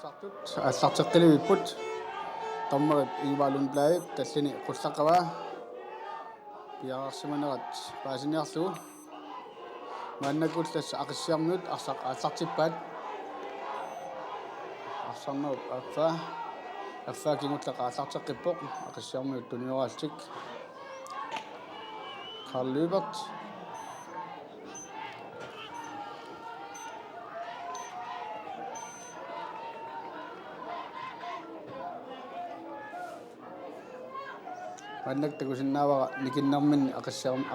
Sartut sarteqqiliviput tammarit iivalun plaip tallini qullaqava piararsimanerat paasiniarlugu maannakullassa aqissiarnut arsartippaat arsarnerup affaakingullaqa allarteqqippoq aqissiarnut tunioraaltik Carl Lübert Mannak-takusinnaavara nikinnarminni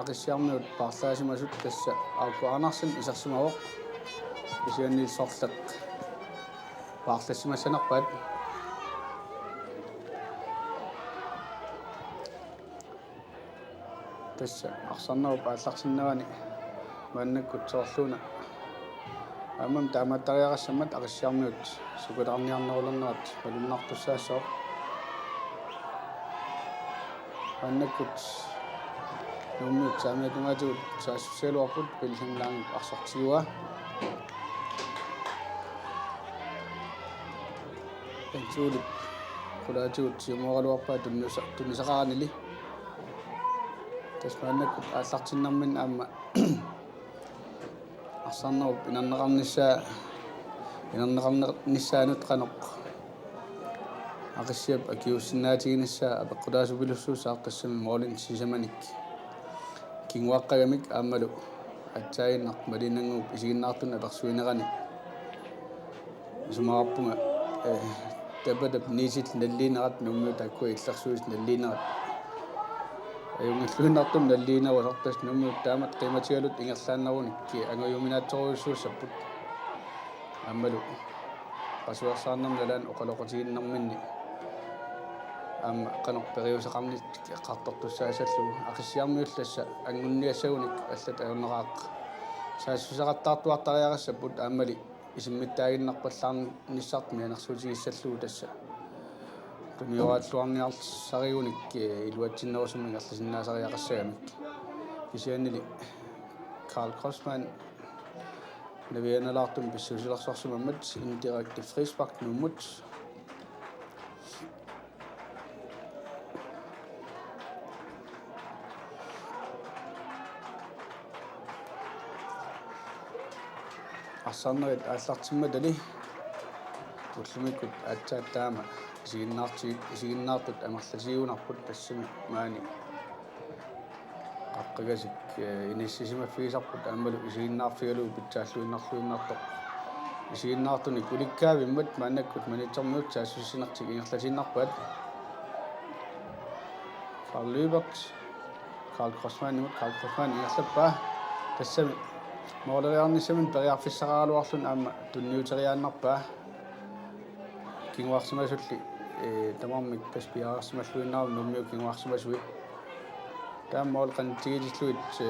aqissiarmiut parlaasimasut tassa aukkuarnarsin isarsimaavoq isianniilsorleq paarlassimassanarpaat tassa arsarnerup aallarsinnerani mannakkut soorluuna ammam taamattariaqassammat aqissiarmiut sukularniarnerulernerat palunnartussaassooq Mannakkut nummiut saamiatungaatugut saassusialuarput pilhimlaangip arsartigua ensuulip qulaatugut siumuoraluarpaa tunnisaqaranili tas mannakkut aallartinnarmin aamma arsarnerup inarneqarnissaanut qanoq aqissiap akiussinnaatiginissaa apeqqulaasupilussuussaaq tassami moolin sisamanik kinguaqqagamik aammalu atsaainnaq malinanguup isiginnaartun apersuinerani isumarappunga tapatap niisit nalliinerat nummiut akkua illersuis nalliinerat ayungilluinartum nalliinerusortas nummiut taamat qimatigalut ingerlaannarunik anguyuminaatsoruissuussapput aammalu qasuarsaarnarnalaan oqaloqotiginnarminni aamma qanoq periusaqarnit qartortussaasallugu aqissiarmiullassa angunniassagunik allat ayorneraaq saassusaqattaartuartariaqassapput aammali isimmittaaginnarpallaarnissartmi anersuutigissallugu tassa tunioraalluarniarsarigunik iluatsinnerusummi erlasinnaasariaqassagamik kisiannili Carl Crossmann navianalartum pissuusilersorsumamat indirekte frispark nummut arsarnerit aallartimmatali tullumikut aatsaattaama isiginnaartut amerlasiguunarput tassami maani qaqqagasik inissisimaffigisarput aammalu isiginnaarfigalugu pitsaalluinnarluinnartoq isiginnaartunik ulikkaavimmat maannakkut manitsermiut saassussinertik ingerlasinnarpaat Carl Lübert Carl Crossmann ingerlappaa tassami mooleriarnissamin periarfissaqaaluarlun aamma tunniuteriaannarpaa kinguarsimasulli tamarmik tas piararsimalluinnaarum nummiu kinguarsimasui taammool qantigililluit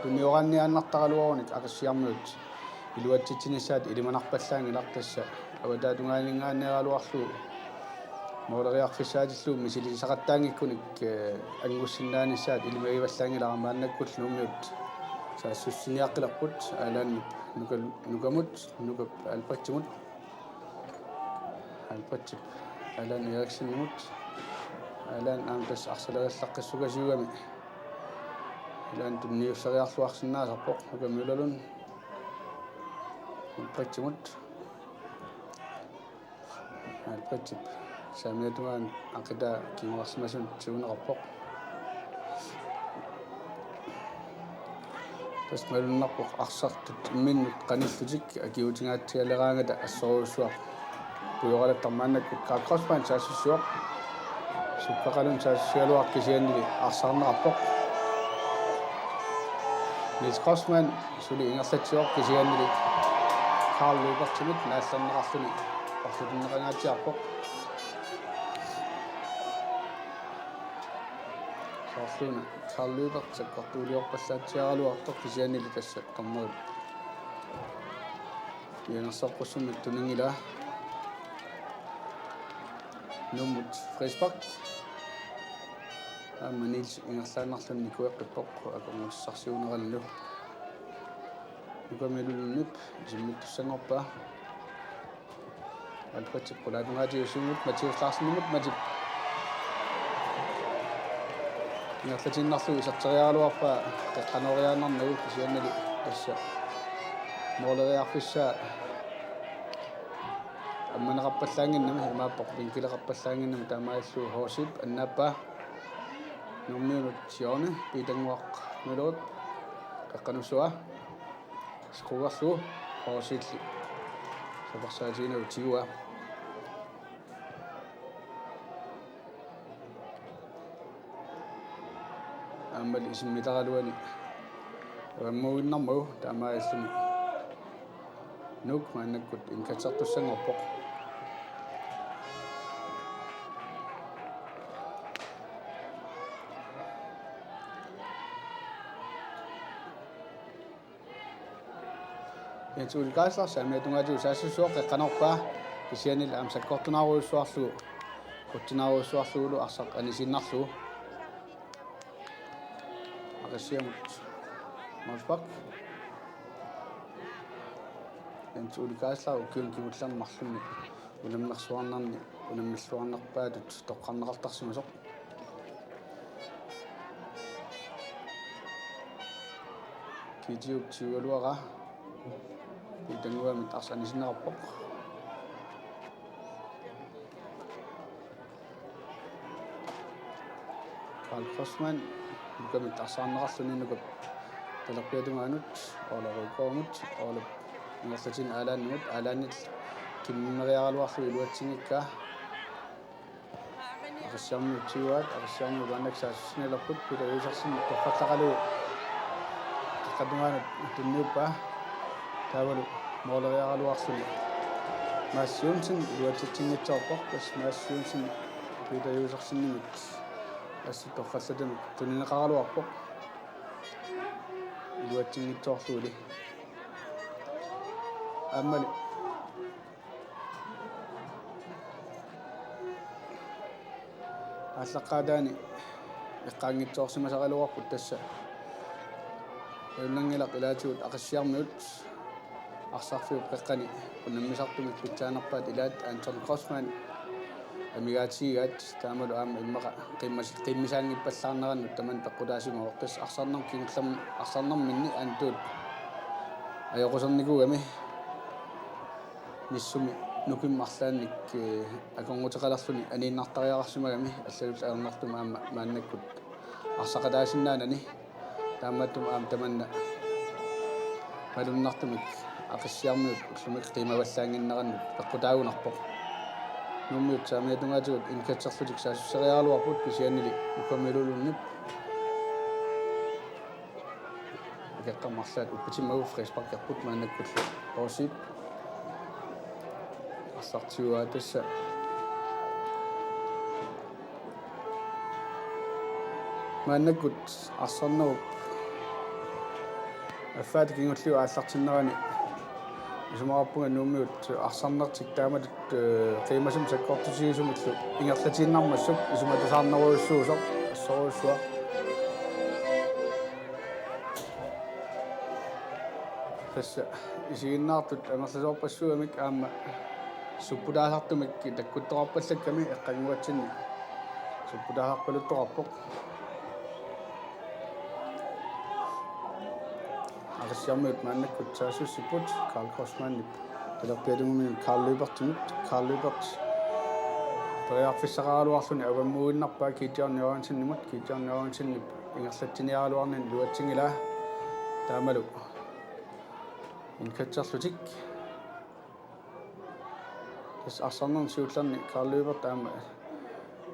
tunniораанниааннартаралуаруник ақиссиармиут илуатситсинissaат илиманарпаллаангилартassa аватаатунгаанингааниаралуарлу моолериарфиссаатиллуу мисилисақаттаангиккуник ангуссиннаанissaат илимагиваллаангилара мааннаккул нумmiут саассуссиниаққиларпут аалааннип нукап алпатсимут аалаан иаксиннумут аалаан аамтас арсалагаллаққиссугасиугами илаан тунниуссариарлуарсинаасарпоқ нукамиулалун алпатсип саамиатугаан ақита кингуарсимасун сиунеқарпоқ тас малуннарпоқ арсартут имминнут қаниллутик акиутингаатсиалераангата ассоруйуссуақ пуйоралаттармааннаккут Carl Crossmann саассуссуоқ суппақалун саассиалуақ кисианнили арсаарнеқарпоқ Nils Crossmann сули ингерлатсиоқ кисианнили Carl Lübertимит нааллернеқарлуни орлутиннеқангаатиарпоқ соорлуна Carl Lübert саккортуулиорпаллаатсиаралуартоқ кисианнили тасса қаммерут ианерсоққуссуммит тунингила numut frispark aamma Nils ingerlaannarlunni kueqqippoq akongussarsiunerallu nukamilulunnup isimmittussangorpaa алпатик qulaadungaatiusiumut matiuslaarsinnimut matik ingерлатиннарлу исартериаруарпа теққанериааннарнагу кисианнали тасса моолериарфиссаа амманеқарпаллаангиннама имааппоқ пинкилеқарпаллаангиннама таамааллу хоосип аннааппа нуммиунут сиорни питангуақ мелуут қаққанусуа скугарлу хоосилли сапарсаатиинагу тигуа аммали исиммитаралуани аммуиннармагу таамааллуни нук маннаккут инкатсартуссангорпоқ ятулгааслар самиатунгаатиу саассуусуоқ эққанорпаа кисианил аамсаккортунааруйуссуарлугу куттинааруйуссуарлугулу арсақ анисиннарлугу ақассиамут малпак ятулгааслар укиун кимуллармарлунни унаммерсуарнарни унаммиллуарнарпаатут тоққарнеқартарсимасоқ китиуп тиуалуара итангуамит арсанисинераппоқ Carl Crossman мукамит арсаарнеқарлуниннукап талерпиатунгаанут оолерукоомут оолуп ингерлатин аалааннут киммериаралуарлу илуатсигикка ақиссаарнут тиуаат ақиссаарнут аннаксаассинелерпут пилависарсин тоққаллақалу қаққатунгаанут тунниуппа тавалу моолериаралуарлуни массиунсин илуатситсингитсоорпоқ тас массиунсин пилависарсиннимит асси тоққаллатанут тунинеқаралуарпоқ илуатсингитсоорлуули аммали аллаққаадаани эққаангитсоорсимасаралуарпут тасса юннангилақ илаатигут ақиссиармиут арсарфиуп қеққани унаммисартумик питсаанерпаат илаат Anton Crossman амигаатигат таамалу аама иммақа қиммисаангиппаллаарнераннут таман пеққутаасима оққис арсарнам кингерлам арсарнарминни аантуут аёқусерникугами ниссуми нукиммарлаанник аконгутеқалерлуни анииннартариарсимагами аллалут аернартума аама мааннаккут арсақатаасиннаанани таамааттум аама таманна малуннартумик ақиссиармиут уллумик қимаваллаангиннераннут пеққутаагунарпоқ нуммиут саамиатунгаатигут инкатсерлутик саассериаалуарпут кисианнили укамилулуннип акеққаммарлаат уппитимагу фриспаркерпут мааннаккуллу тоосип ассартиуаа тасса мааннаккут арсарнагуп аффаатик ингуллиу ааллартиннерани исумараппунга нуумиут арсарнертик таамалут қимасим саккортусигисумиллу ингерлатииннармассуп исуматасаарнеруйуссуусоқ ассоруйуссуа тасса исигиннаартут амерласоорпассуамик аама суппутаасартумик таккутторарпаллакками эққангуатсинни суппутаасарпалутторарпоқ ақиссиармиут мааннаккут саассуссиппут Carl Crossman талерпиатунгумин Carl Lübert периарфиссақаралуарлуни аваммуиннарпаа китиарниорансиннимут китиарниорансиннип ингерлатсиниаралуарнин луатсингила таамалу инкатсерлутик тас арсарнерн сиуллерни Carl Lübert таама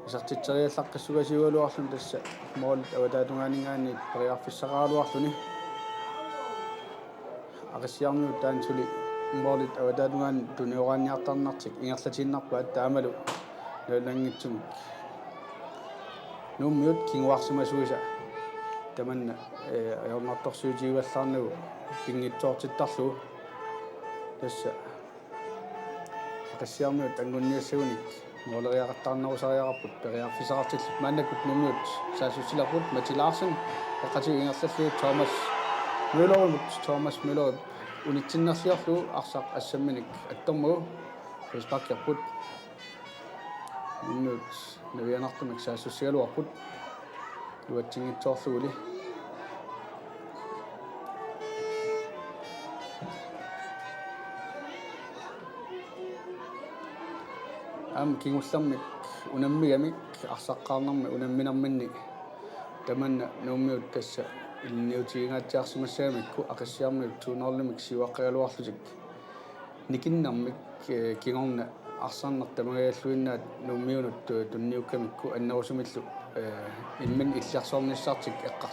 исартитсериаллаққиссугасиуалуарлун тасса моолит аватаатунгаанингаани периарфиссақаралуарлуни ақиссиарниут таансули моолит аватаатунгаан туниораанниартарнартик ингерлатииннарпаат таамалу налангитсумик нуммиут кингуарсимасуиса таманна аёрнарторсуутигуаллаарнагу пингитсоортиттарлу тасса ақиссиарниут ангунниассагуник моолериақаттаарнерусариараппут периарфисақартиллут мааннаккут нуммиут саассуссиларпут Matti Larsen эққатиг ингерллаллу Thomas Müller унитсиннерлиарлу арсақ ассамминик аттормагу Facebook minut navianartumik saassussigaluarput luatsigitsoorluguli kingullarmik unammigamik arsaqqaarnarmi unamminarminni tamanna nuummiut tassa ilniutigingaatiarsimassaagamikku aqassiarmiut tuunerlimik siuaqqagaluarlutik nikinnarmik kingorna арсаарнар тамагааллуиннаат нуммиунут тунниуккамикку аннерусумиллу иммин илларсоорниссаартик эққар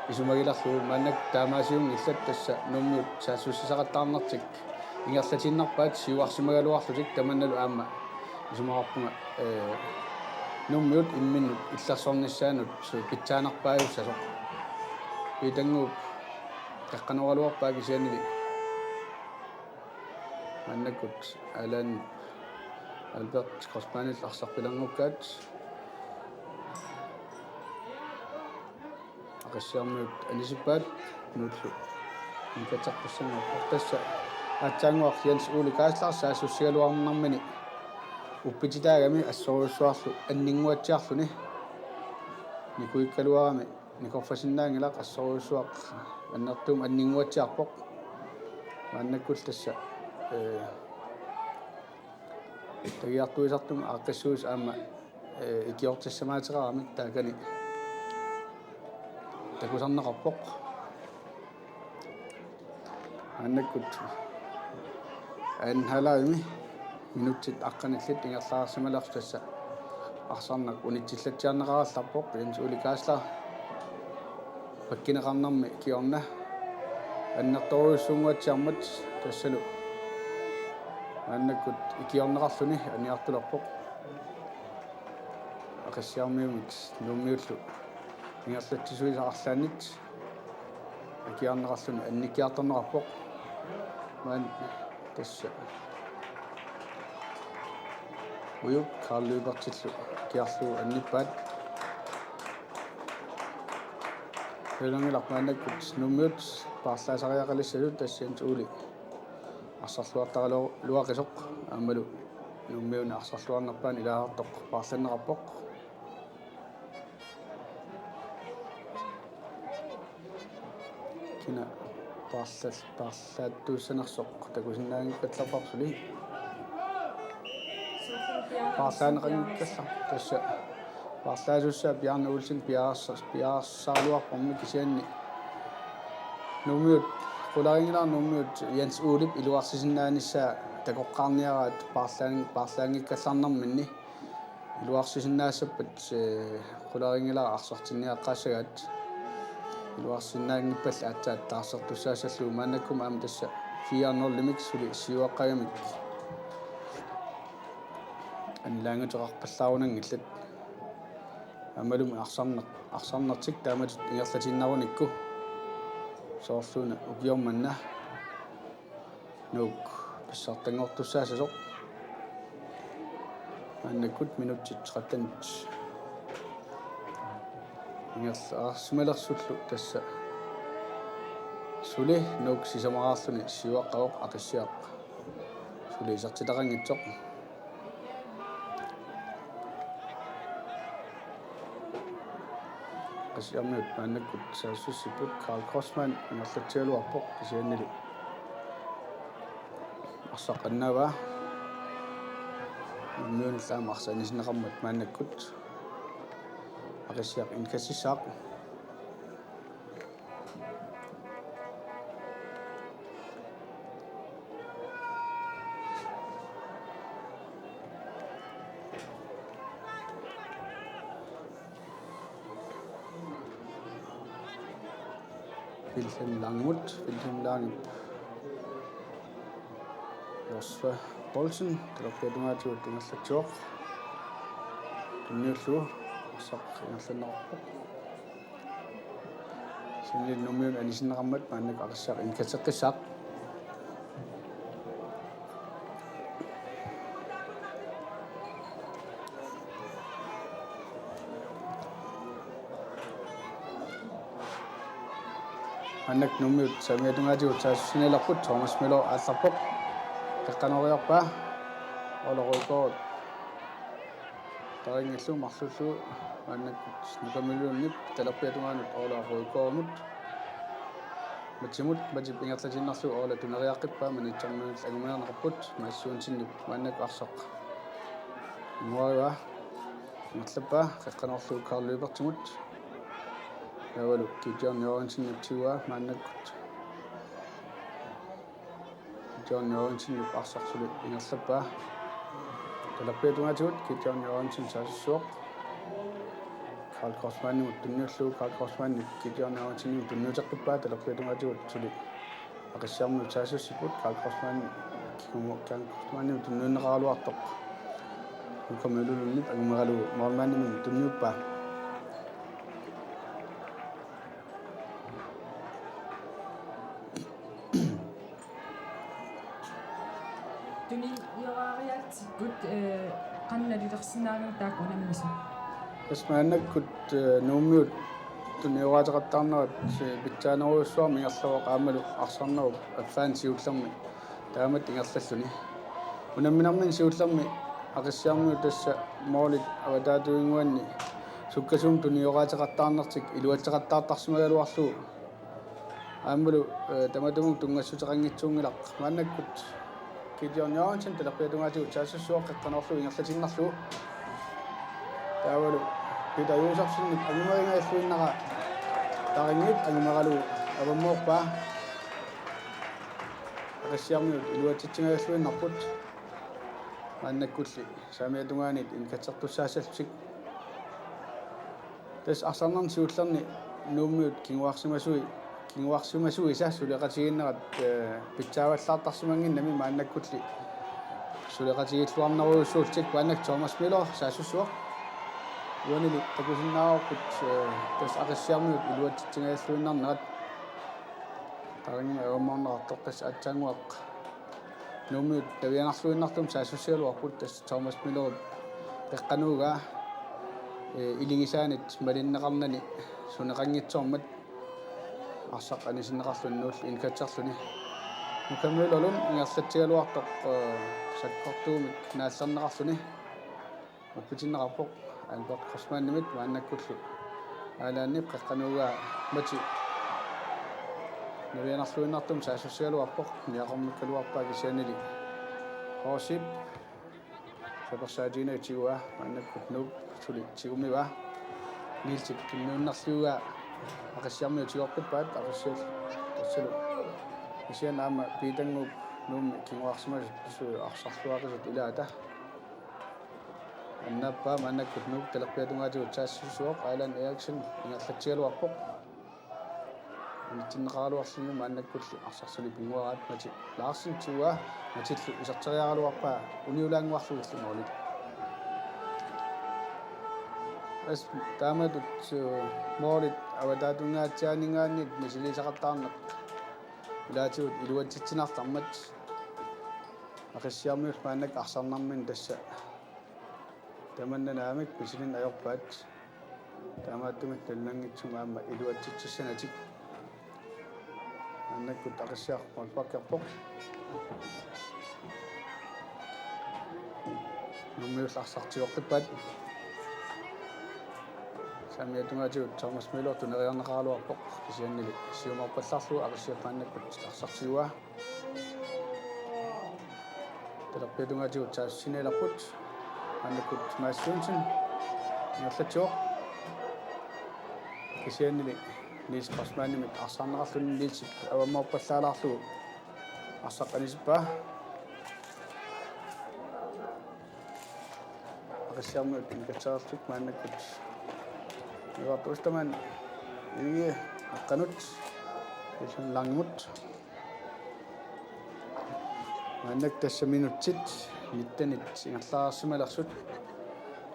исумагиларлу мааннак таамаасиун иллат тасса нуммиут саассуссисақаттаарнартик ингерлатиннарпаат сиуарсимагалуарлутик таманналу аама исумаарпунга нуммиут имминнут илларсоорниссаанут питсаанарпаагуссасоқ питангууп қаққанералуарпаа кисианили мааннаккут алан Albert Kosmanil arsarpilanngukkaat aqassiarmiut anisippaat nuullu inkataqpassanga ortassa aatsaanguar Jens Ole Kaaslar saassussigaluarnarmani uppititaagami assoruussuarlu anninguatsiarluni nikuikkaluarami nikorfasinnaangilaq assoruussuaq annertuum anninguatsiarpoq maannakkul tassa tagiartuisartum aaqqissuus aama ikiortissamaateraamik taakani takusarnaqarpoq annakkut anhalaimi minutsit aqqanillit ingerlaarsimalarsu tassa arsaarnak unitsillatsiarneqarallarpoq Jens Ole Kaaslar pakkineqarnarmi kiorna annertoruissuunguatsiarmat tassalu аннаккут икиорнеқарлуни аниартуларпоқ ақассиармиумик нууммиуллу ингерлатсисуисақарлаанит икиорнеқарлуни анникиарторнеқарпоқ маан тасса уюп карлуипартиллу киарлуу анниппаат пелангиларпаанаккут нууммиут паарлаасариақалиссалут тассиант ули арсарлуартаралуақисоқ аамалу нуммиуна арсарлуарнерпаан илаартоқ паарланнеқарпоқ кина паарлааттууссанерсоқ такусиннаангиккалларпарсули паарлаанеқангиккаллар тасса паарлаасуссаа Bjarne Olsen пиаарсаалуарпарми кисианни нуммиут qularingilar nummiut Jens Olip iluarsisinnaanissaa takoqqaarniaraat paarlaangikkallarnarminni iluarsisinnaassappat qularingilar arsartinniaqqaassagaat iluarsinnaangippall aatsaat taarsertussaassalluu maannakkum aama tassa 400 suli siuaqqagamik anlaanguteqarpallaarunangillat amalum arsarnertik taamatut ingerlatinnarunikku soorluuna ukiormanna nuuk pissartangortussaasasoq annakkut minutsit 13 ingerlaarsimalersullu tassa suli nuuk sisamaraarluni siuaqqaoq aqissiaq suli isartitaqangitsoq qasiarmiut maannakkut saassussiput Carl Crossman ingerlatsialuarpoq kisiannili arsaqqannaavaa nummiunillaama arsaanisinneqarmat maannakkut aqissiaq inkassissaaq Wilhelm Langip Josfa Bolsen teloppiatungaatigut ingerlatsuoq tunniullu saq ingerlannerarpoq sinni nummiun anisinneqarmat maannak aqissaaq inkasseqqissaaq annak nummiut samiatungaatigut saassinnelarput Thomas Møller aallarpoq qaqqanoriarpaa олоруикорут тарингиллу марлуллу мааннаккут нукамилууннип талерпиатунгаанут олоруикорнут матимут матип ингерлатиннарлу oola tuneriaqqippaa manitсарнуул агумиарнеқарпут maaссуунсиннип мааннак арсақ нуариа марлаппаа қеққанерлу Карл Любертимут явалу Gideon Jørgensen тиуа мааннаккут Gideon Jørgensen арсарсулу ингерлаппаа талерпиатунгаатигут Gideon Jørgensen саассуоқ Karl Korsmanni tunniullu Karl Korsmanni Gideon Jørgensen tunniuteqqipпаа талерпиатунгаатигут сули ақиссаарму таассуссипут Karl Korsmanni tunniуннеқаралуартоқ укамилулуннип агумералу морманниму tunniupпаа Tuni iorariatikut qannalilерсинаагам таак унаммису. Эсмааннаккут нууммиут туниораатеқартаарнерат питсаанеруйуссуарми ингерлавоқ аамалу арсарнеру аффаан сиуллерми таамат ингерллаллуни унамминармин сиуллерми ақиссиармиу тасса моолит аватаатуингуанни суккасуум туниораатеқартаарнертик илуатеқартаартарсимагалуарлу аамалу таматумун тунгассутеқангитсуунгилақ мааннаккут Gideon Jørgensen талерпиатунгаатигут саассуссуоқ қеққанерлу ингерлатиннарлу таавалу Peter Josefsen агумарингаассуиннара тарингит агумаралу аваммоорпаа ақиссиармиут илуатитсингааллуиннарпут мааннаккулли саамиатунгаанит инкатсертуссаассаллутик тас арсарнарни сиуллерни нууммиут кингуарсимасуи иса сулеқатигиннерат питсааваллаартарсимангиннами мааннаккулли сулеқатигиллуарнаруйуссуултик мааннак Томас Миллер саассуссуоқ юанили такусиннааварпут тас ақиссиармиут илуатитсингааллуиннарнерат таринга аваммаарнеқартоқ тас атсаангуақ нууммиут тавианарлуиннартум саассуссиалуарпут тас Томас Миллер пеққанууга илигисаанит малиннеқарнани сунеқангитсоормат арсақ анисиннеқарлуннуул инкатсарлуни нукаммилалун ингерлатсигалуартоқ саккортуумик нааллернеқарлуни аппутиннеқарпоқ Albert Korsmannimit мааннаккуллу аалааннип қеққанууга мати навианарлуиннартум саассуссигалуарпоқ ниақармиккалуарпаа кисианили хоосип саперсаатина тигуа мааннаккут нуп сули тигумива нилтик киннууннарлуга ақиссиармиу тигорпиппаат ақиссиал тассалу кисиан аама питангуп нуумми кингуарсимас су арсарлуақисут илаата аннаппа мааннаккут нук талерпиатунгаатигут саассуссуоқ Алан Эриксен ингерлатсигалуарпоқ интиннеқаралуарлуни мааннаккулли арсарсули пингуараат мати Ларсен тиуа матиллу исертериаралуарпаа униулаангуарлугиллу моолит ас тааматут моолит аватаатунгаатсианингааннит мисилисақартаарнеқ илаатигут илуатситсинартармат ақиссиармиус мааннак арсарнармин тасса таманнанаамик писилин аёрпаат таамааттумат таллангитсума аама илуатситсиссанатик аннаккут ақиссиар малпаккерпоқ нуммиус арсартиоққиппаат самиатунгаатигут Томас Миллер тунериарнеқаралуарпоқ кисианнили сиумарпалларлу ақиссиаппааннаккут арсартигуа талерпиатунгаатигут саассинеэларпут аннаккут maaссуунсин ингерлатсуоқ кисианнили Нils Korsmannimit арсаарнеқарлуни нилсип аваммаорпаллаалаарлугу арсақ анисиппаа ақиссиармиут ингатсаарлук мааннаккут юапустаман ие аққанут исун лангмут мааннак тасса минутсит ниттанит ингерлаарсималерсут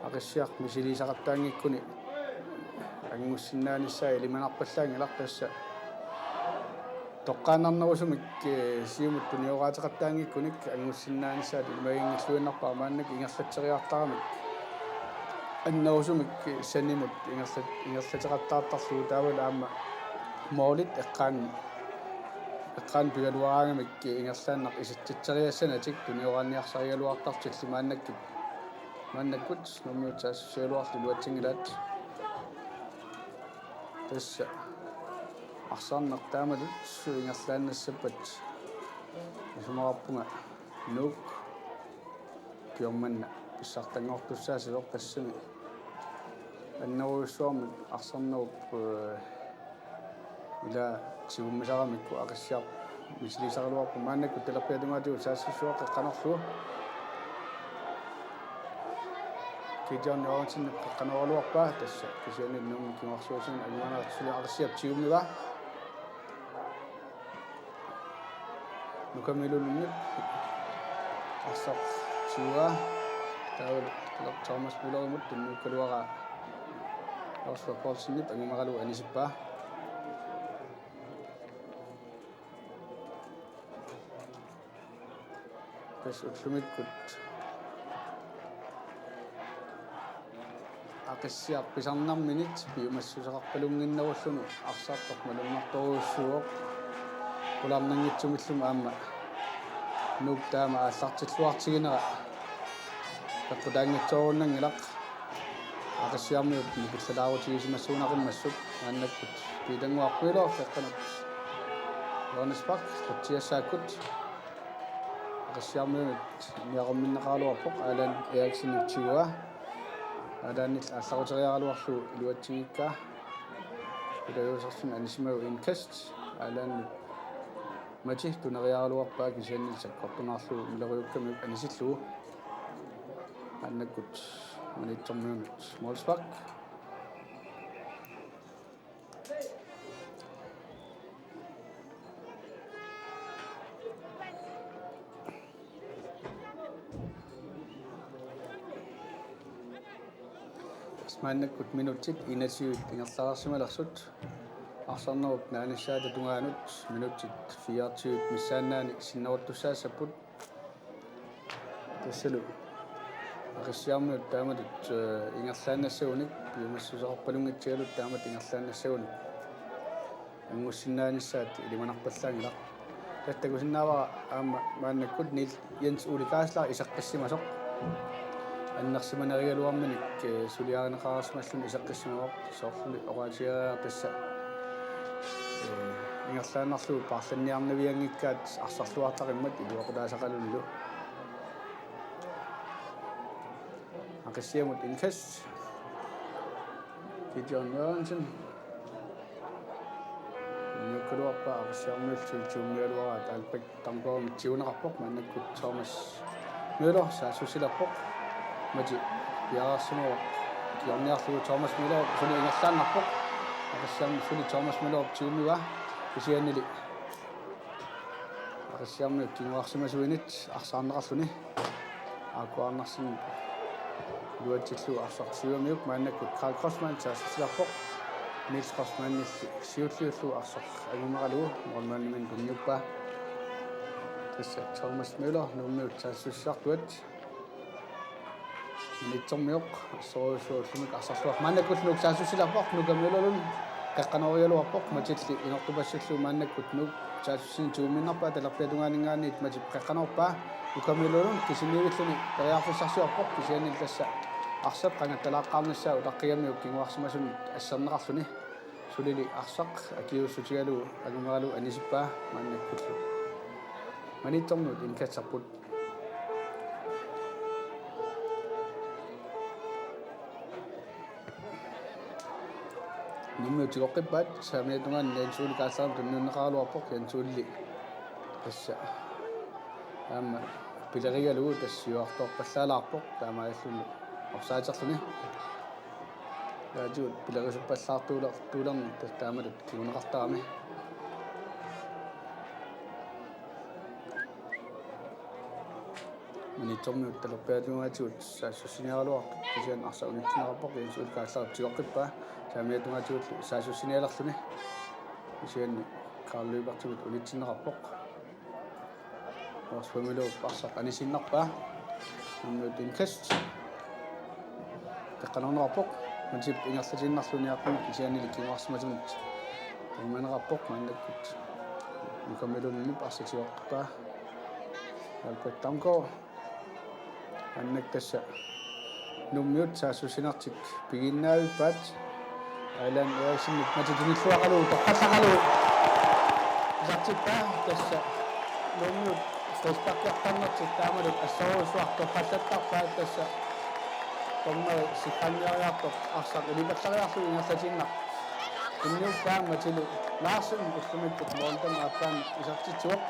ақиссиар мисилисақартаангиккуни ангуссиннааниссаа илиманарпаллаангилар тасса тоққаанарнерусумик сиумут туниораатеқартаангиккуник ангуссиннааниссаат илимагингиллуиннарпаа мааннак ингерлатсериартарамик аннерусумик санимут ингерлатеқартаартарлуу таавал аама моолит эққаанни eqqaan pigaluaraangamik ingerlaannaq isitsitseriassanatik tunioraniarsarigaluartartillimaannakki maannakkut nummiutaasssualuarlu luatsingilaat tassa арсаарнақ таамалут инgerlaannassappat исумараппунга нук киорманна писсартангортуссаасилор тассами аннеруйуссуарми арсарнеруп ила сигуммисарамикку ақиссиар мисилисарилуарпу мааннакку талерпиатунгаатигу саассуссуа қеққанерлу кидиарниорансиннап қеққанералуарпаа тасса кисианиннуумми кимарсуасин агуанаартсули ақиссиап сигуммива нукамилулуннип арсар сиуа таавал Thomas Müller-мут туннуккалуара Oscar Paulsen-нип агумаралу анисиппаа тас утлумиккут ақиссиар писарнарминит пиумассусақарпалунгиннеруллуни арсаартор малуннарторуussуоқ пулаарнангитсумиллум аама нук таама ааллартиллуартигинера таққутаангитсооруннангилақ ақиссиармиут никиллалаарутигисимассуунақиммассут ааннаккут пилангуарпилоо теққанут лонеспак қутсиассааккут ақиссиармиут ниақомминнеқаалуарпоқ алан эаксиниттигуа адааннил алларутериаралуарлу илуатсигикка илаюусерсун анисимагу инкаст алан мати тунериаралуарпаа кисианнил саккортунаарлу милериукками анисиллуу аннаккут манитсэрмиунут смолспак маннаккут минутсит инасиут ингерлаарсималерсут арсарнеруп наанассаата тунгаанут минутсит 40 миссаанаани синнеруттуссаассаппут тассалу ақиссиармиут тааматут ингерлаанассагуник пиумассусақарпалунгитсигалут таамат ингерлаанассагуник ангуссинааниссаат илиманарпаллаангилақ таттакусиннаавара аама мааннаккут нил Jens Ole Geißler исаққиссимасоқ аннарсиманеригалуарманик сулиаринеқарасмаллун исаққиссимавоқ соорлуни оратиариар тасса ингерлааннарлу парланниарнавиангиккаат арсарлуартариммат илуақутаасақалуллу ақиссиамут инкас Gideon Jørgensen нуккалуарпаа ақиссиармиуллу тиумиалуараат алпак тамгоом тиунеқарпоқ маннаккут Thomas Müller саасусиларпоқ мати яарсимоо киорниарлугу Thomas Müller суни ингерлааннарпоқ ақиссиарми суни Thomas Müller тиумива кисианнили ақиссиарми кинуарсимасуинит арсаарнеқарлуни аакуарнарсин luatilluu arsarsiuamiuk maannakut Karl Crossmann taassillarpoq Niels Crossmann siulliullu arsar agumeralu normaalmin kunniuppa tassa Thomas Müller nummiut taassussartuat nitsormiuq assorusuullumik arsarluaq maannakut nuuk taassussillarpoq nukamululun qaqqanorialuarpoq matilli inortupassullu maannakut nuuk taassussin tuuminnarpaa talerpiatungaaninggaanniit matip qaqqanorpaa nukamululun kisimivilluni periarfussarsuarpoq kisianil tassa арсап qangattalaaqqaarnissaa ulaqqigammiuk kinguarsimasun ассернеқарлуни сулили арсақ акиуссутигалу агумералу анисиппаа мааннаккуллу манитторнут инкассарпут nummiutigoqqippaat saamiatungaan Jens-Ole Geißler tunnuunneqaaluarpoq Jens-Ole tassa аама пилеригалуу тассиуарторпаллаалаарпоқ таамааллуни орсаатерлуни яажуут пилерисуппаллаартуулерни таамалут кигунеқартарами минитсорниут талерпиатунгаатигут саассуссиниаралуар кисиан арсаунитсинераппоқ Jens-Ole Geißler тигоққиппаа саамиатунгаатигут саассуссиниалерлуни кисианни Karl Løbertигут улитсинераппоқ орсфамилуу парсақ анисиннарпаа nummiut инкаст теққанернераппоқ мантип ингерлатиннарлуниарпун кисианнили кинуарсимасунит туманераппоқ мааннаккут Nikomilunni passitiorpa alpattamko annak tassa nummiut saasusinartik piginnaavippaat ailan Eriksen matituniluaqalu toqqallaqalu isartippa tassa nummiut Facebook-tarnertik taamalut assorusuaq toqqallattarpaat tassa tomma siqanniariartoq arsaq ilipallariarlu ingerlatinnar kunniuppaa matilu Larsen ullumikut mooltam aappan isartitsuoq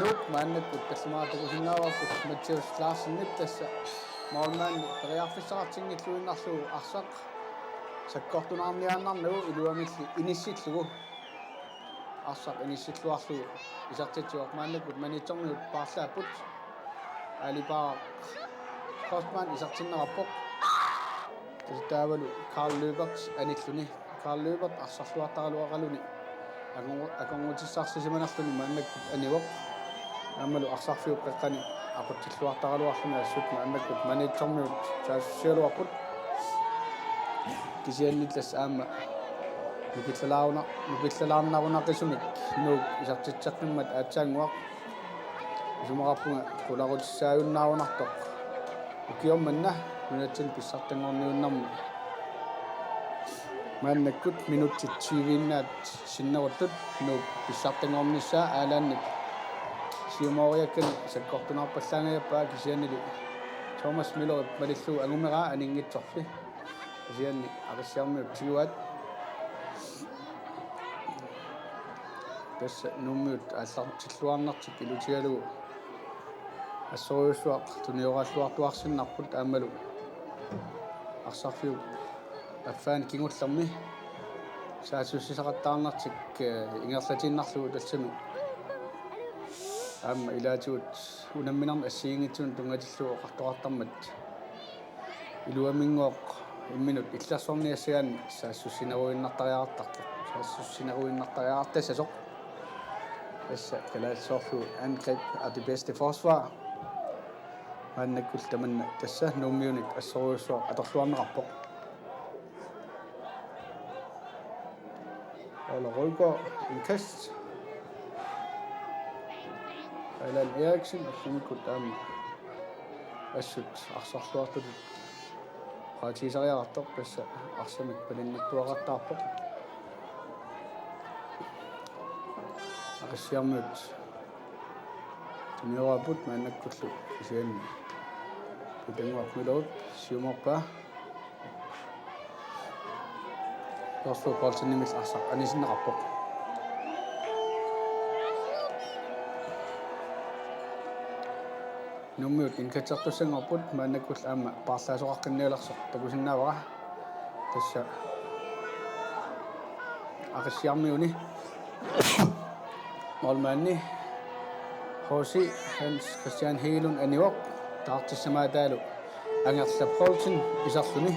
Nuk maannakut tallumaartakusinnaavakut Mattius Larsen tassa moolmaanni periarfissaqartingilluinnarlu arsaq sakkortunaarniaannarnugu iluamilli inissitlugu arsaq inissitluarlu isartitsuoq maannakut manitsorniut paarlaapput alipaa Kostman isartinnerappoq taavalu Karl Løbert anilluni Karl Løbert arsarluartaraluaqaluni akongutissarsimanarluni maannakut anivoq amalu arsarfiuq qaqqani aquttilluartaraluarluni assut maannakut manitsorniut taassusialuarput kisiannillas aamma nukillalaarnarunaqisumik nuuk isartitseqqimmat aatsaanguaq isumaqarpunga qularutissaajunnaarunnartoq ukiormanna minutsin pissartangorniunnarmu maannakut minutsit 20-naat sinneruttut nuuk pissartangornissaa aalaannip siumoriakkani sakkortunarpallaangayappaa kisiannili Thomas Müller malillu angumeraa aningitsorli kisianni aqissiarmiut tiguat tassa nummiut аллартиллуарнартик илутигалугу ассориуссуақ туниораллуартуарсиннарпут аамалу арсарфиу аффаан кингуллерми саасуссисақаттаарнартик ингерлатиннарлугу талсами аама илаатигут унамминарни ассигингитсун тунгатиллугу қартоқартармат илуамингооқ имминут иллерсорниассагаанни саассуссинеруиннартариаартассасоқ Essa kalasorlu angreb er det bedste forsvar. Maannakul tamanna tassa nummiunit assoruussuaq atorluarnerarpoq. Ola Rødgaard inkast. Allan Eriksen ullumikut aama assut arsarluartut qaatiisariarartoq tassa arsamik palinnattuaqartaarpoq. Aqissiarmiut tunioraput maannakkullu isianni pitanguarmiluut siumorpaa Oslo Polsinimis arsaq anisinneqarpoq nummiut inkatsertussanngorput maannakkull aama paarlaasoqarqinnialersoq takusinnaavara tassa aqissiarmiuni Målmanni Hosi Hans Christian Helund anivoq taartissamaataalu Angerla Poulsen isarluni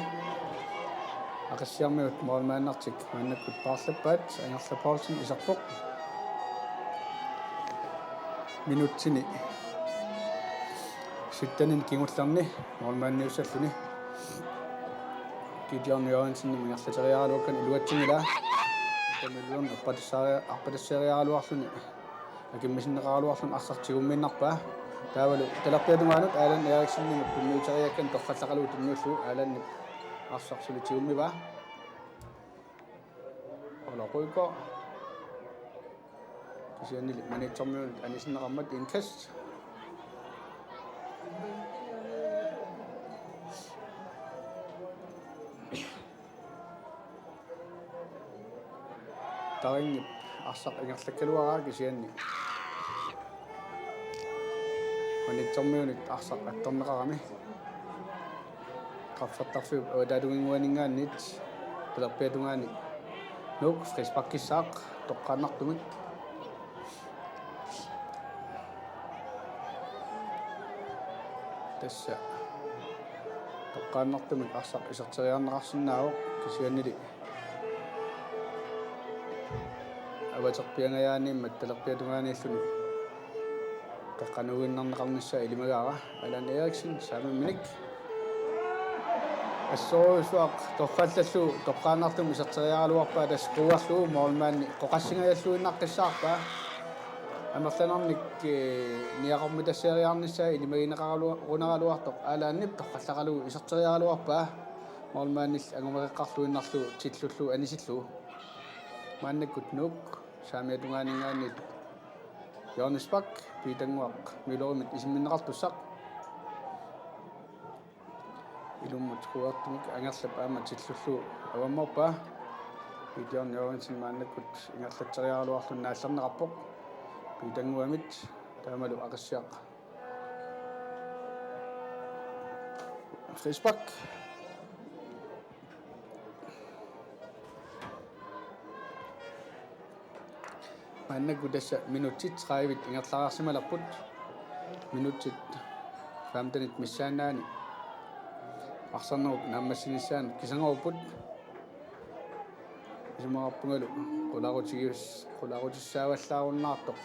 aqissiarmiut målmaannartik maannakkut paarlappaat Angerla Poulsen isarpoq minutsini sittanin kingullarni målmaanniussalluni Gideon Jørgensen mingerlateriaaluakkan iluatsingila Tamilun appadissariaaluarluni akimmisinneqaaluarlun arsartigumminnarpaa taavalu talerpiatungaanut Allan Eriksen punniutariakkan torqallaqalu tunnuullu Allan arsarsulitiummivaa Ola Rødgaard kisiannili manitsormiunit anisinneqarmat inkast taringip arsaq ingerlakkaluaraa kisianni manitsormiunit arsaq attorneqarami qaffattarfiup awataaluginguaningaannit talerpiatungaani nuuk frispakkissaaq toqqaannartumik tassa toqqaannartumik arsaq iserteriarneqarsinnaawoq kisiannili avaterpiangayaaniimmat talerpiatungaaniilluni qaqqanuginnarneqarnissaa ilimagaara Allan Eriksen saamimminik ассоруисуақ торфаллаллу тоққаанартум исертериаруарпаа таскуарлуу моолмаанни қоқассингаяллуиннаққиссаарпаа амерланарник ниақарми тассериарниссаа илимагинеқаралу рунаралуартоқ аалааннип тоққаллақалу исертериаруарпаа моолмааннил агумеққарлуиннарлу тиллуллу анисиллу мааннаккут нук саамиатунгаанингааниит Johannesбак питангуақ милоримит исимминеқартуссақ илуммут хуартумик ангерлап аама тиллуллу авамморпаа питиорн Johansson мааннаккут ингерлатсериаралуарлун нааллернеқарпоқ питангуамит таамалу ақиссиақ Фрисбак мааннакку тасса минутит 30 ингерлаарсималерпут минутит 15 миссаанаани арсарнерук нааммассинissaан кисангорпут исумаарпунгалу qulaqutiссааваллааруннаартоқ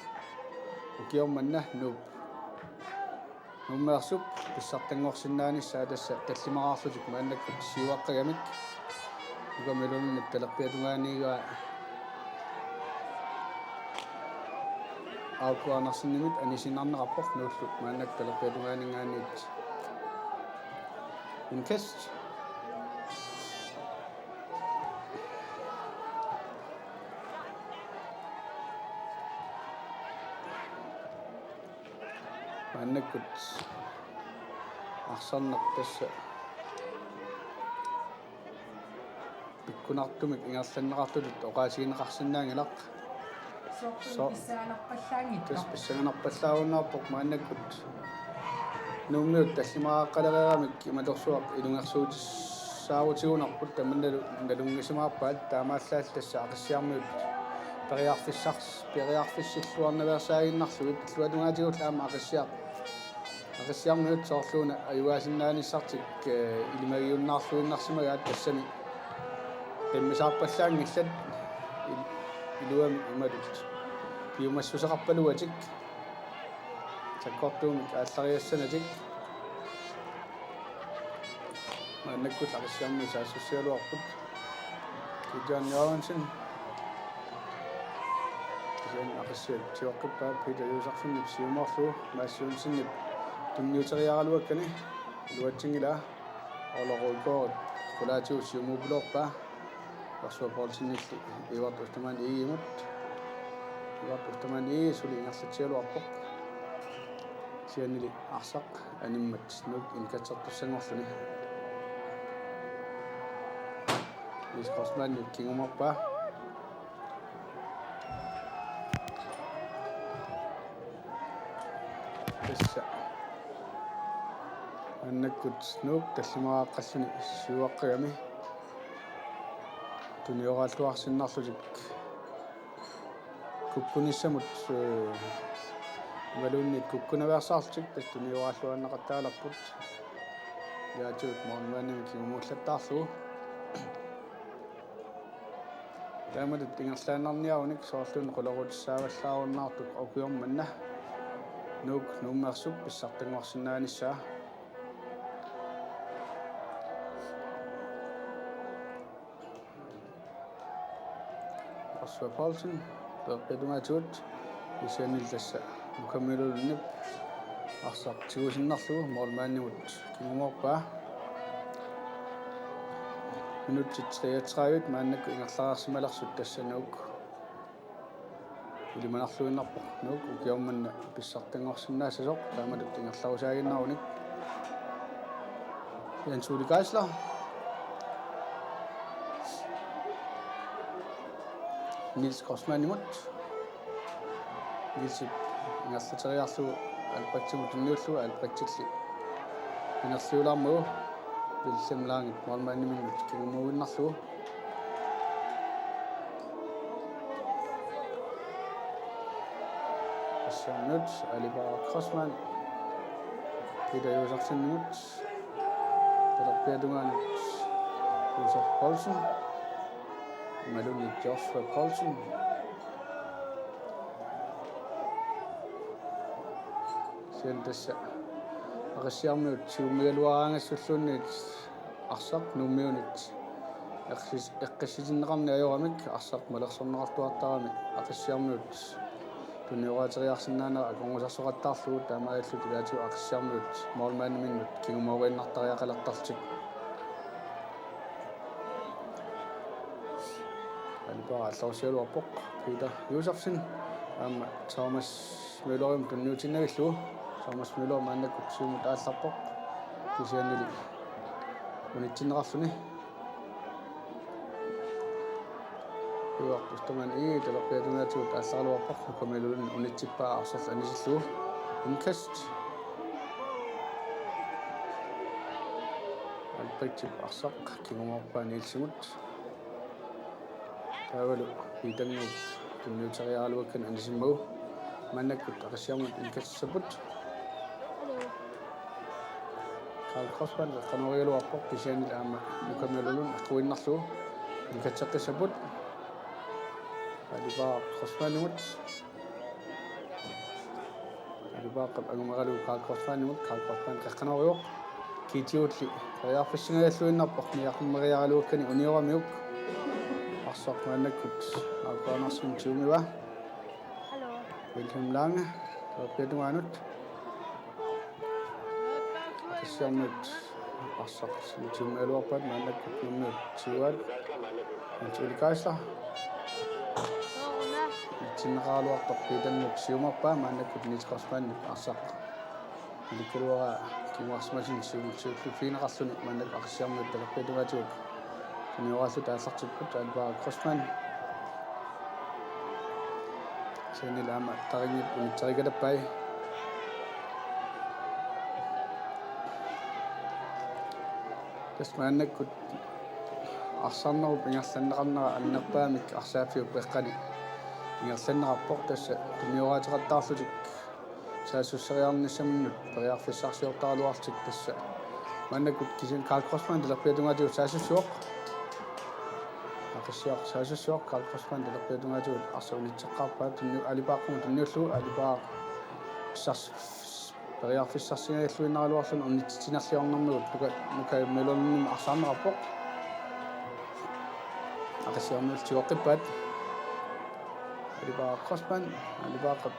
укиорманна нууп нуммерсуп писсартангорсиннааниссаа тасса таллимараарлутик мааннаккут сиуаққагамик угамелуннит талерпиатунгаанигаа аукуанарсиннимит анисинарнеқарпоқ нууллут мааннак талерпиатунгаанигаанит инкест мааннаккут арсарнеқ тасса пиккунартумик ингерланнеқартулит оқаасигинеқарсинаангилақ писсаанарпаллаангит тас писсаганарпаллаагуннаарпоқ мааннаккут нууммиут таллимааққалерерамик ималорсуақ илунгарсуутиссаавутигунарпут таманналу налунгисимаарпаат таамааллаал тасса ақиссиармиут периарфиссиллуарнаверсаагиннарлугит луатунгаатигуллаама ақиссиармиут соорлууна аюаасиннааниссартик илимагиуннаарлуиннарсимагаат тассами таммисаарпаллаангиллат илуами ималут пиумассусеқарпалуатик таккортуумик ааллариассанатик мааннаккут ақиссиарми саассуссиалуарпут John Johansson isen ақиссиат тиоққиппаа Peter Josefsson сиуморлу массуунсиннип тунниутериаралуаккани луатсингила олоруикоорт кулаатиу сиумуулорпаа Joshua Paulsonilli Ivart Usterman iimut Ivart Usterman suли ингерлатсиалуарпоқ сианнили арсақ аниммат нук инкатсертуссангорлуни Ис Косман кингумарпаа тасса аннаккут нук таллимааққаллуни сиуаққагами туниорааллуарсиннарлутик куккуниссамут валууннит куккунавиарсаарлутик тас туниорааллуаннеқартааларпут яатуут моонмаанами кигумууллаттаарлугу таамалут ингерлааннарниаруник соорлуун qulorutissaavalлааруннаартук окуйорманна нук нуммерсуп писсартангуарсинааниссаа Joshua Paulsen перпедунгатуут исианилласса мукаммилулуннип арсақ тигусиннарлугу моолмааннимут кингуморпаа минутит 33 мааннакку ингерлаарсималарсут тассануук илиманарлуиннарпоқ нуук укиорманна писсартангорсиннаасасоқ таамалут ингерларусаагиннаруник Jens Uli Geisler Nils Grossmann imut Nils ingerlateriarlu Albrechtsimut tunniullu Albrechttilli inerluularmu billamlaangit moormaanniminut kigumuuinnarlu assamnut Oliver Grossmann Peter Josefsson imut talerpiatungaanut Josef Poulsen Maluni Joshua Paulsen sian tassa aqassiarmiut siumigaluaraangassulluunniit арсақ нуммиунит эққисситиннеқарни ajорамик арсақ малерсорнеқартуартарами ақиссиармиут туниораатериарсинаанера аконгусарсоқаттаарлугу таамааллу тилаатигу ақиссиармиут моолмааниминнут кигумоориннартариақалертартик алипаа аллорсиалуарпоқ пита юусарсин аама Thomas Møllerum тунниутиннагиллу Thomas Møller мааннаккут сиумут аалларпоқ кисианнили унитсиннеқарлуни юаққустаман талаппиатунаатигут аалларалуарпоқ нукамилулун унитсиппаа арсерл анисиллу инкаст алпатсип арсақ кигумоорпаа нилсигут тавалу питангуп тунниутариаалуаккан анисиммагу мааннаккут ақиссиармут инкассапут Carl Crossman qanorialuarpoq kisianil aama nukamilulun aquinnarlugu nikatseqqissaput alipaa Crossmanimut alipaa qap angumaqalu Carl Crossmanimut Carl Crossman qaqqanoriuq kiitiutli qariarfissingagalluinnarpoq miaqammeriaraluukkani unioramiuk arsoq maannakkut aqaanarsin tiumiwa Wilhelm Lange petungaanut Siamut arsak tiumialuarpat maannakkut nummut tiuat antulikaisla tinneraaluartoq pitannuk siumarpaa maannakkut Crossman arsak ilikuruara kimuarsmasin siullu fiineqarluni maannak aqissiarmut talappiatugatiguk kunioraallu taallartipput alpaa Crossman senil aama taringip unitserikatappai Tasmaannakkut арсарнеру пингерланнеқарнера аннерпаамик арсааффиуп эққани пингерланнеқарпоқ тасса туниораатеқартаарлутик саасуссериарниссамнут периарфиссарсиортаралуартик тасса мааннаккут кисин Carl Crossman талерпиатунгаатигу саасуссуоқ ақиссиақ саасуссуоқ Carl Crossman талерпиатунгаатигу арсаунитсеққарпаа тунни алипааққуму тунниуллугу алипаа сарс периарфиссарсигагаллуиннаралуарлун уннитсинарлиорнэрмигут нука мелонним арсаарнераппоқ ақиссиарнул тиоққиппаат алипаа Crossman алипааққап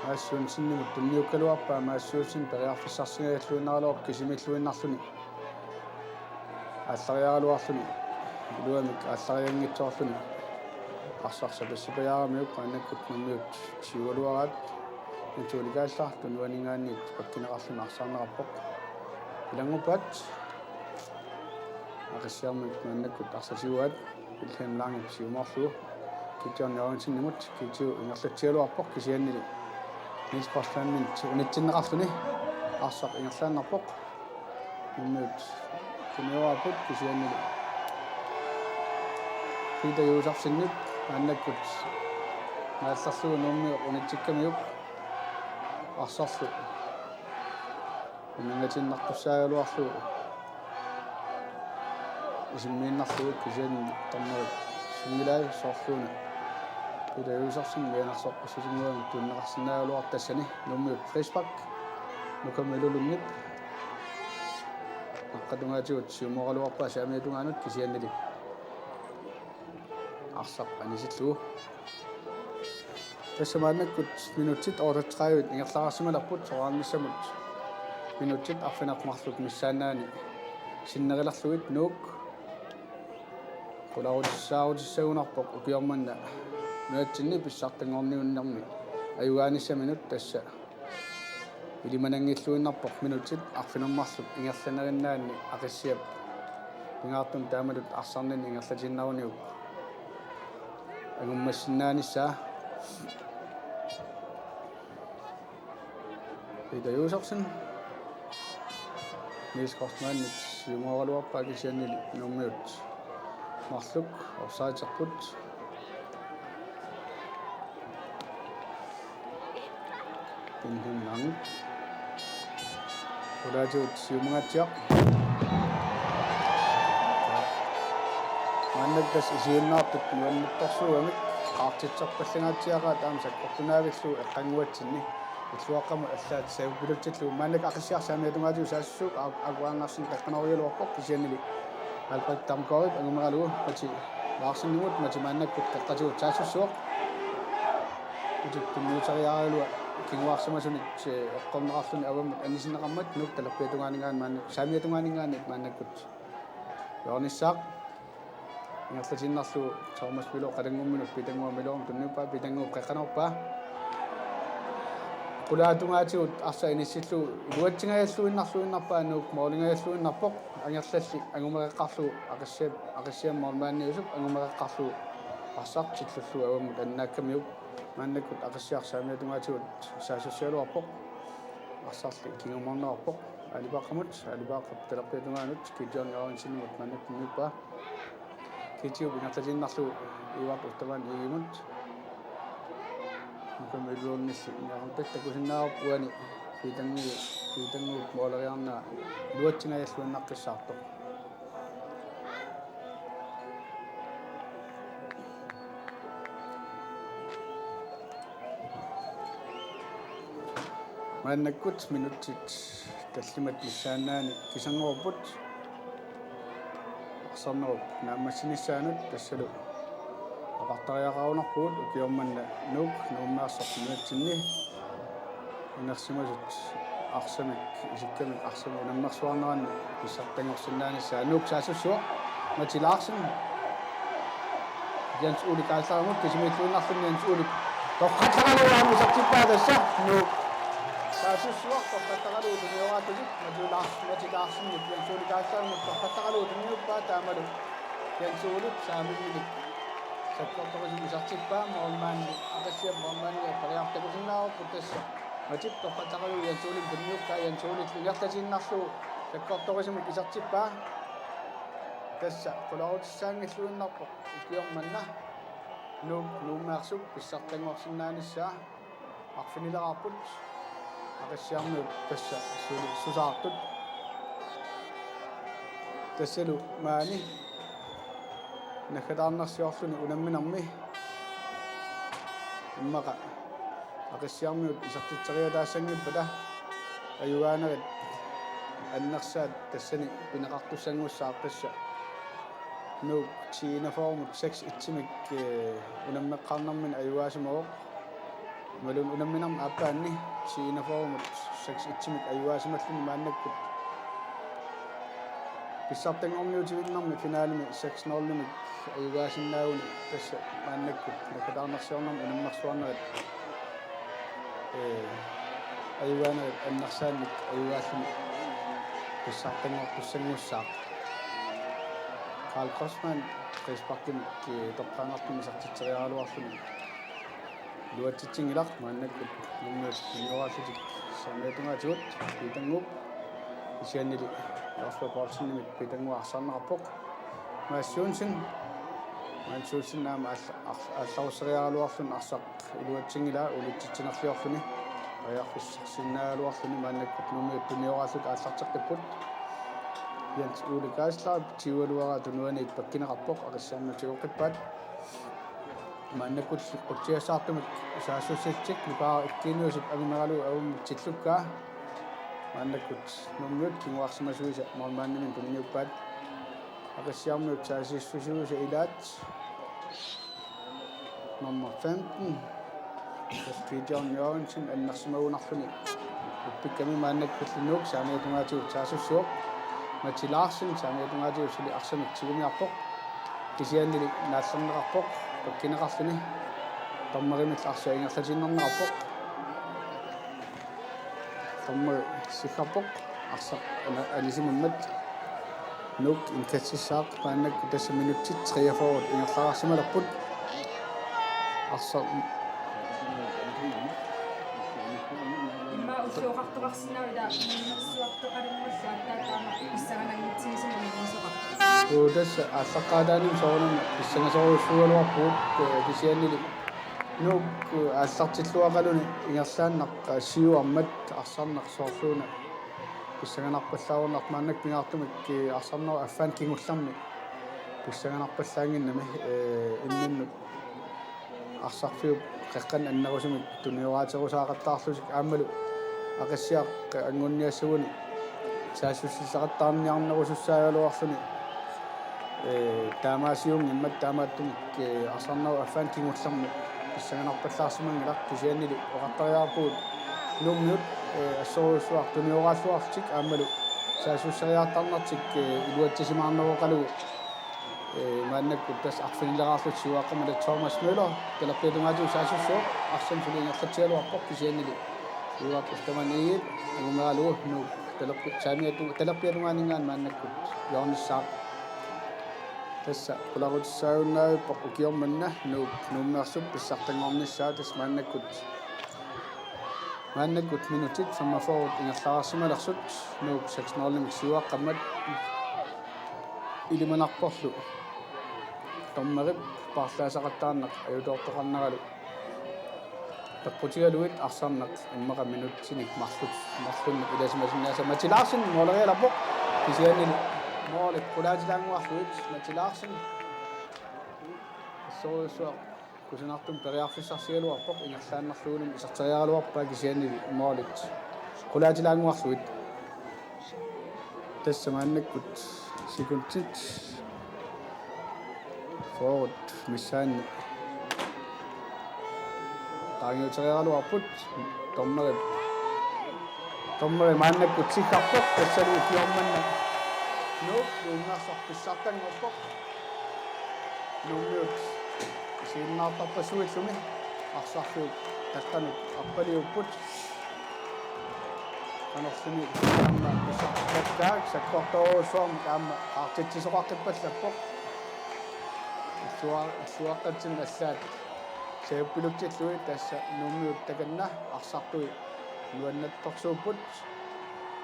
аассуун синнимут тунниуккалуарпаа maaссуусин периарфиссарсигагаллуиннаралуоқ кисимиллуиннарлуни ааллариаралуарлуни илуамик ааллариангитсоорлуни арсарсапассипаяарамиук мааннаккут нуммиут сиуалуараат нутуликааллар тунуанингаанниит паккинеқарлуна арсаарнераппоқ илангупаат ақиссиармик мааннаккут арсасиуаат Wilhelm Lange сиумоорлугу китиорниоринсиннимут китиу ингерлатсиалуарпоқ кисианнили Niels Crossman унитсиннеқарлуни арсақ ингерлааннарпоқ нуммиут кунеораапут кисианнили Peter Josefssenник мааннаккут наалларлугу нуммиу унитсиккамиук арсарлу унингатиннартуссаагалуарлугу исиммииннарлугу кисианни тарнеру сунгилай соорлууна Peter Josefsen меанарсоққиссисингуам туннеқарсинаагалуартассани нуммиут Frisbak нукамилулуннип аққатунгаатигут сиуморалуарпаа саамиатунгаанут кисианнили арсақ анисиллугу тассамааннаккут минутит ордатраавит ингерлаарсималарпут сораанниссамут минутит арфинақмарлут миссаанаани синнериларлугит нуук qularutissaarutissaagunarpoq ukiormanna nuatsinni pissartangorniunnarmi ayugaanissamинут тасса илиманангиллуиннарпоқ минутит арфинермарлут ингерланериннаанни ақиссиап пингаартун таамалут арсарнин ингерлатиннаруниук агуммассиннаанissaa Peter Josefsen Niels Crossman сиумооралуарпаа кисианнили нуммиут марлук орсаатерпут Wilhelm Lange Ulajut siumangatiaq маннаккас исиуннаартут нуаннутторсууамик аартитсерпаллагаатиагаа таама саккортунаагаллуу эққангуатсинни иллуаққаму аллаат савпилутсиллу маанак ақиссиарсаамиатунгаатиу саассук агуаангаарсин қаққанориулуарпоқ кисианили алпат тамкорит агумералугу мати лаарсиннигут мати маанаккут қаққатигут саассуссуоқ утиттунниутариариалуа кингуарсамасунит эққорнеқарлуни аваммат анисинеқармат нук талаппиатунгаанигаан маанак саамиатунгаанигаанит маанаккут йорниссаақ ингерлатиннарлу Томас Било qadangumminut pitangua milorm tunnupa pitangu qeqqanorpa qulaatungaatigут arsa inissillu iluatsingajalluinnarluinnarpaa nuuk moorlingajalluinnarpoq angerlalli angumereqqarlu aqassiammoormaanniusuk angumereqqarlu arsartillullu avammut annaakkamiuk maannakkut aqassiarsaamiatungaatigut saasussialuarpoq arsarli kingumornerarpoq alipaqqamut alipaqqap talerpiatungaanut kiitiorniaruinsinnimut maannakkunniuppaa kitiu bingatalinnarlu iwaq uttaman iimut mukamilluunnissi inarutattakusinnaarup uani piitangu mooleriarna luatsingajalluinnaqqissaartoq maannakkut minutsit tallimat missaannaani kisangorput sarnarup naammassinissaaanut tassalu aqartariaqarunarpugut ukiormanna nuuk nuummaarsortinuatsinni inersimasut arsamik isikkamik arsamu nammersuarneranni pissartangorsinnaanissa nuuk saasussuaq matilaarsin jans uli kaalsaramut kisimilluunnarlunni jans uli toqqataqaluaami sartippaatassa nuuk saasussuaq toqqataqaluu tunioraatugit matilaarsinni jans uli kaalsaramut toqqataqaluu tuniuppaa taamalu jans uli saamillik sakkortoqisimisartippaa moormaanni aqassiammoormaanni pariartakusinnaarupput tassa matip toqqataqaluu jans uli tuniuppaa jans uli igerlatinnarlu sakkortoqisimik isartippaa tassa qularutissaangilluinnarpoq ukiormanna nuummearsuk pissartangorsinnaanissa arfinilerarput aqassiarnuut tassa susaartut tassalu maani nakataarnarsiorluni unamminarmi immaqa aqassiarnuut isartitseriataassangippada ayugaanerit annersaat tassani pineqartussanngussaartassa nuuk tiinaformut 6 itsimik unammeqqarnarmin ayuaasimaroq malun unamminarm aappaanni tiinaformut 6 itsimik ayuaasimalluni maannakkut pissartangorniutivinnarmi finaalimi 6-0-limik ayuaasinnaaguni tassa maannakkut nakataarnarsiornarmi unammersuarnerit ayuaanerit annersaannik ayuaalluni pissartangortussanngussaaq Karl Kosman qispartimik toqqaangartumi sartitseriaraluarluni luatitsingilaq maannakkut nummiut nioraallutik saamiatungaatigut piitanguup isiannili Oslo Poulsen pitanguarsarnerarpoq maassuunsin naama алларусериаруарлун арсақ илуатсингила улутситсинерлиорлуни аярфиссарсинааluarluni мааннаккут нумиут туниорааллут ааллартеққиппут янс уликааслаа тиуалуара тунуанит паккинеқарпоқ ақиссаарнатигоқиппаат мааннаккут қутсиасаартумик саассуссатсик лупаа иккиниусип агимералу авуммитсиллуккаа мааннаккут нуммиут кингуарсимасуиса мормааннимин тунниуппаат ақиссаарнуут саасиссусуиса илаат nummer 15 Christian Jørgensen аннарсимагунарлуни уппикками мааннаккуллунук саамиатунгаатигут саасуссуоқ Matti Larsen саамиатунгаатигут сули арсамик тигумиарпоқ кисианнили нааллернеқарпоқ паккинеқарлуни таммаримил арсаингерлатиннернеқарпоқ таммар сихапоқ арсақ алисимаммат нук инкатсисаақ пааннак тасса минуттит 43 ингерлаарсималерпут арсақ имма услуоқартоқарсинаавила минерсуартоқалиммассааттаатаама иссаганангитсигисимамигусоқа тасса ааллаққаадааним соорнам иссангасоруссуалуарпуут кисианнили нук ааллартиллуақалуни ингерлааннақ сиуармат арсарнақ писсаганарпаллааруннар мааннак пингаартумик арсарнера аффаан кингулларми писсаганарпаллаангиннами инниннут арсарфиуп qeqqan annerusumik tunioraaterusaaqattaarlusik aammalu aqassiaq angunniassuguni saasusissaqattaarniarnerusussaajaluarluni таамаасиум иммат таамааттумик арсарнау аффаан кигуллэрму иссаганарпаллаарсимангилар кисианнили оқартариаарпугут нуммиут ассоруссуар туниорааллуарлтик аамалу саасуссариаартарнартик илуатсисимаарнавоқалугу мааннаккут тас арфинилераарлут сиуаққамала Томас Мюллер талаппиатунгаатиу саасуссуоқ арсан фулингерлатсиалуарпоқ кисианнили иуаққустаманиит агумеалугу ну талаппиатунгаанингаан мааннаккут яорниссаа тасса куларутсаагуннаавиппоқ укиорманна нууммеарсуп писсартангорниссаа тас мааннаккут минутит саммафорут ингерлаарсималерсут нуук 6-0 сиуаққаммат илиманарпорлу томмерип парлаасақаттаарнақ аюутоортоқарнералу таппутигалуит арсарнақ иммақа минутсиник марлуннак иласимасиннааса матилаарсин моолериаларпоқ кисианнили моолик кулаатилаангуарлуит матилаарсин соосуа кусинартум периарфиссарсигалуарпоқ ингерлааннарлуунум исартериаралуарпаа кисианнили моолит кулаатилаангуарлуит тассамааннаккут секундтит форт миссаанни таангиутериаралуарпут томмери мааннаккут сиккарпоқ тассалуу киорманна нууммаарсорписсартангорпоқ нууммиут сииннаартарпассуиллуми арсарлуут таттанут арпалиуппут канерлуми амма писсартаккаак саккорторуусуарм аама аартитсисоқартиппаллаппоқ суаққатсин аллаат сеуппилуктиллуи тасса нууммиут таканна арсартуи нуаннатторсууппут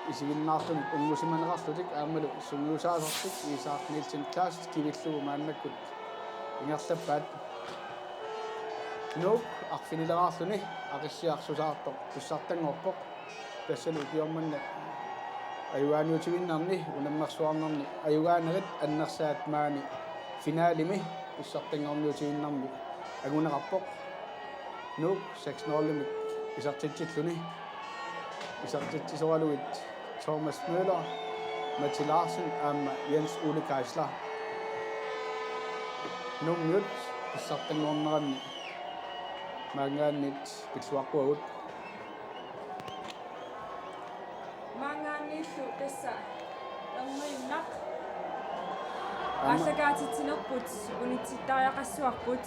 исигиннаартумик унгусиманеқарлутик аамалу сунгиусаасартик исаарт Нилсен класс кивиллугу мааннаккут ингерлаппаат нук арфинилераарлуни ақиссиарсусаартоқ писсартангорпоқ тассалу киорманна аюааниутигиннарни унаммерсуарнарни аюгаанерит аннерсаат маани финалими писсартангорниутигиннарми агунеқарпоқ нук 6-0 исартитсиллуни исартитсисоралуит Томас Мюллер Matti Larsen аама Jens Ole Geisler нуммиут писсартангорнеранни маангааннит пилсуарпуагут маангааннииллу тасса ангуиннақ ааллагаатитсинерпут унитситтариақассуарпут